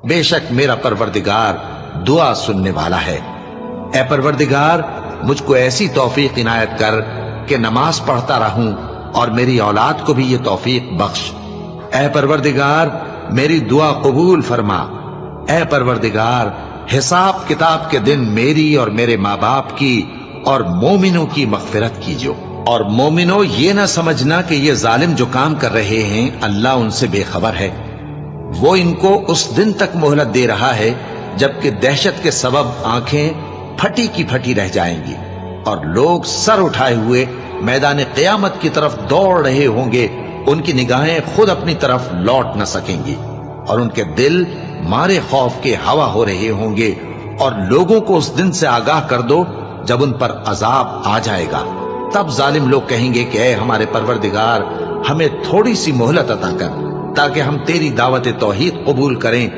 बेशक मेरा परवरदिगार दुआ सुनने वाला है। ए परवरदिगार, मुझको ऐसी तौफीक इनायत कर कि नमाज पढ़ता रहूं और मेरी औलाद को भी ये तौफीक बख्श। ए परवरदिगार, मेरी दुआ कबूल फरमा। ए परवरदिगार, हिसाब किताब के दिन मेरी और मेरे माँ बाप की और मोमिनों की मगफिरत कीजिए। और मोमिनो, ये ना समझना कि ये जालिम जो काम कर रहे हैं अल्लाह उनसे बेखबर है। वो इनको उस दिन तक मोहलत दे रहा है जबकि दहशत के सबब आंखें फटी की फटी रह जाएंगी और लोग सर उठाए हुए मैदान क़यामत की तरफ दौड़ रहे होंगे। उनकी निगाहें खुद अपनी तरफ लौट न सकेंगी और उनके दिल मारे खौफ के हवा हो रहे होंगे। और लोगों को उस दिन से आगाह कर दो जब उन पर अजाब आ जाएगा। तब जालिम लोग कहेंगे कि ऐ हमारे परवरदिगार, हमें थोड़ी सी मोहलत अता कर ताकि हम तेरी दावत तौहीद कबूल करें